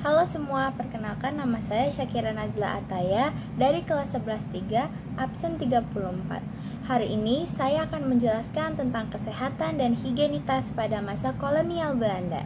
Halo semua, perkenalkan nama saya Syakira Najla Ataya dari kelas 11-3, absen 34. Hari ini saya akan menjelaskan tentang kesehatan dan higienitas pada masa kolonial Belanda.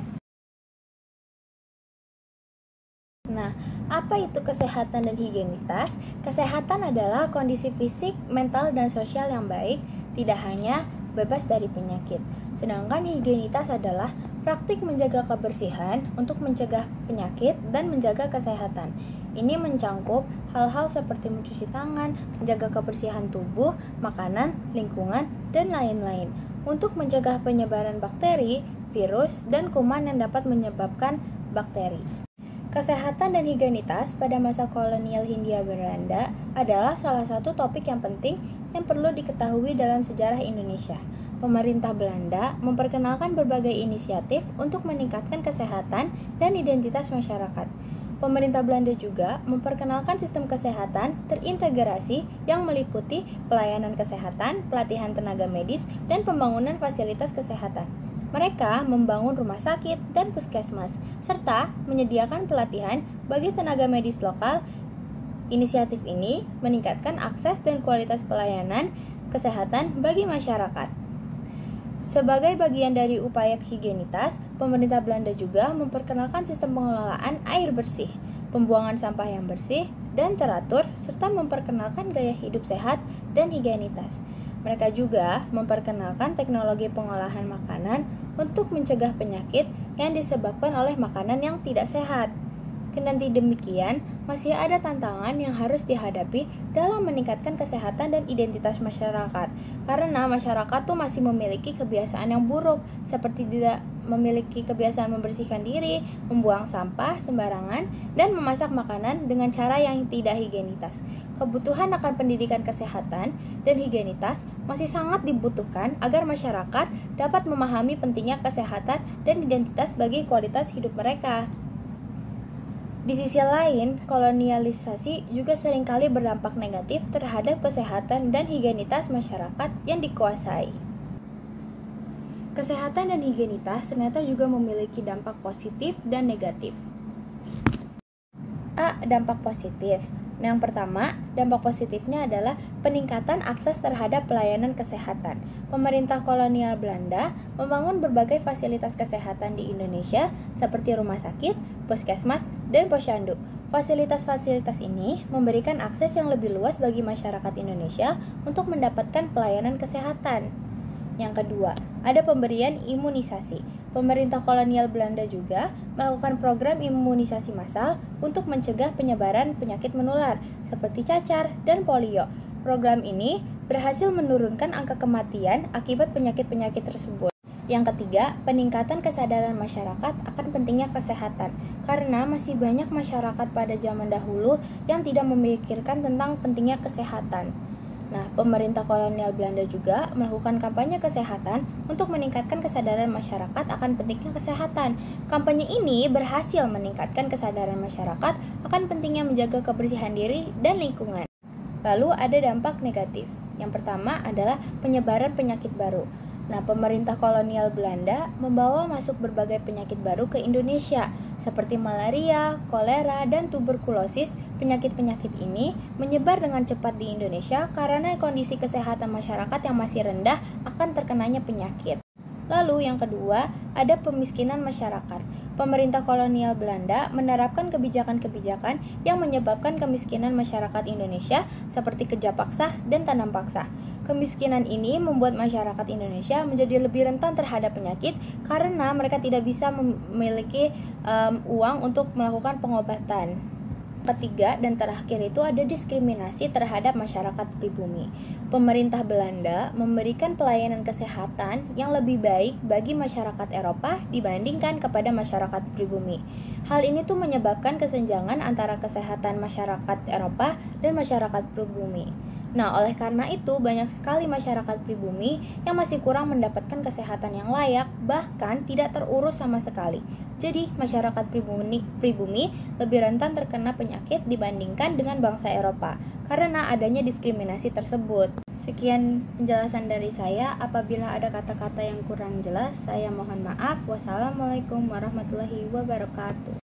Nah, apa itu kesehatan dan higienitas? Kesehatan adalah kondisi fisik, mental, dan sosial yang baik, tidak hanya bebas dari penyakit. Sedangkan higienitas adalah praktik menjaga kebersihan untuk mencegah penyakit dan menjaga kesehatan. Ini mencangkup hal-hal seperti mencuci tangan, menjaga kebersihan tubuh, makanan, lingkungan, dan lain-lain untuk mencegah penyebaran bakteri, virus, dan kuman yang dapat menyebabkan bakteri. Kesehatan dan higienitas pada masa kolonial Hindia Belanda adalah salah satu topik yang penting yang perlu diketahui dalam sejarah Indonesia. Pemerintah Belanda memperkenalkan berbagai inisiatif untuk meningkatkan kesehatan dan identitas masyarakat. Pemerintah Belanda juga memperkenalkan sistem kesehatan terintegrasi yang meliputi pelayanan kesehatan, pelatihan tenaga medis, dan pembangunan fasilitas kesehatan. Mereka membangun rumah sakit dan puskesmas, serta menyediakan pelatihan bagi tenaga medis lokal. Inisiatif ini meningkatkan akses dan kualitas pelayanan kesehatan bagi masyarakat. Sebagai bagian dari upaya higienitas, pemerintah Belanda juga memperkenalkan sistem pengelolaan air bersih, pembuangan sampah yang bersih dan teratur, serta memperkenalkan gaya hidup sehat dan higienitas. Mereka juga memperkenalkan teknologi pengolahan makanan untuk mencegah penyakit yang disebabkan oleh makanan yang tidak sehat. Kendati demikian, masih ada tantangan yang harus dihadapi dalam meningkatkan kesehatan dan identitas masyarakat. Karena masyarakat tuh masih memiliki kebiasaan yang buruk, seperti tidak memiliki kebiasaan membersihkan diri, membuang sampah sembarangan, dan memasak makanan dengan cara yang tidak higienitas. Kebutuhan akan pendidikan kesehatan dan higienitas masih sangat dibutuhkan agar masyarakat dapat memahami pentingnya kesehatan dan identitas bagi kualitas hidup mereka. Di sisi lain, kolonialisasi juga seringkali berdampak negatif terhadap kesehatan dan higienitas masyarakat yang dikuasai. Kesehatan dan higienitas ternyata juga memiliki dampak positif dan negatif. Dampak positif. Yang pertama, dampak positifnya adalah peningkatan akses terhadap pelayanan kesehatan. Pemerintah kolonial Belanda membangun berbagai fasilitas kesehatan di Indonesia seperti rumah sakit, puskesmas, dan posyandu. Fasilitas-fasilitas ini memberikan akses yang lebih luas bagi masyarakat Indonesia untuk mendapatkan pelayanan kesehatan. Yang kedua, ada pemberian imunisasi. Pemerintah kolonial Belanda juga melakukan program imunisasi massal untuk mencegah penyebaran penyakit menular seperti cacar dan polio. Program ini berhasil menurunkan angka kematian akibat penyakit-penyakit tersebut. Yang ketiga, peningkatan kesadaran masyarakat akan pentingnya kesehatan, karena masih banyak masyarakat pada zaman dahulu yang tidak memikirkan tentang pentingnya kesehatan. Nah, pemerintah kolonial Belanda juga melakukan kampanye kesehatan untuk meningkatkan kesadaran masyarakat akan pentingnya kesehatan. Kampanye ini berhasil meningkatkan kesadaran masyarakat akan pentingnya menjaga kebersihan diri dan lingkungan. Lalu ada dampak negatif. Yang pertama adalah penyebaran penyakit baru. Nah, pemerintah kolonial Belanda membawa masuk berbagai penyakit baru ke Indonesia, seperti malaria, kolera, dan tuberkulosis. Penyakit-penyakit ini menyebar dengan cepat di Indonesia karena kondisi kesehatan masyarakat yang masih rendah akan terkenanya penyakit. Lalu yang kedua, ada pemiskinan masyarakat. Pemerintah kolonial Belanda menerapkan kebijakan-kebijakan yang menyebabkan kemiskinan masyarakat Indonesia seperti kerja paksa dan tanam paksa. Kemiskinan ini membuat masyarakat Indonesia menjadi lebih rentan terhadap penyakit karena mereka tidak bisa memiliki uang untuk melakukan pengobatan. Ketiga dan terakhir itu ada diskriminasi terhadap masyarakat pribumi. Pemerintah Belanda memberikan pelayanan kesehatan yang lebih baik bagi masyarakat Eropa dibandingkan kepada masyarakat pribumi. Hal ini tuh menyebabkan kesenjangan antara kesehatan masyarakat Eropa dan masyarakat pribumi. Nah, oleh karena itu, banyak sekali masyarakat pribumi yang masih kurang mendapatkan kesehatan yang layak, bahkan tidak terurus sama sekali. Jadi, masyarakat pribumi lebih rentan terkena penyakit dibandingkan dengan bangsa Eropa, karena adanya diskriminasi tersebut. Sekian penjelasan dari saya. Apabila ada kata-kata yang kurang jelas, saya mohon maaf. Wassalamualaikum warahmatullahi wabarakatuh.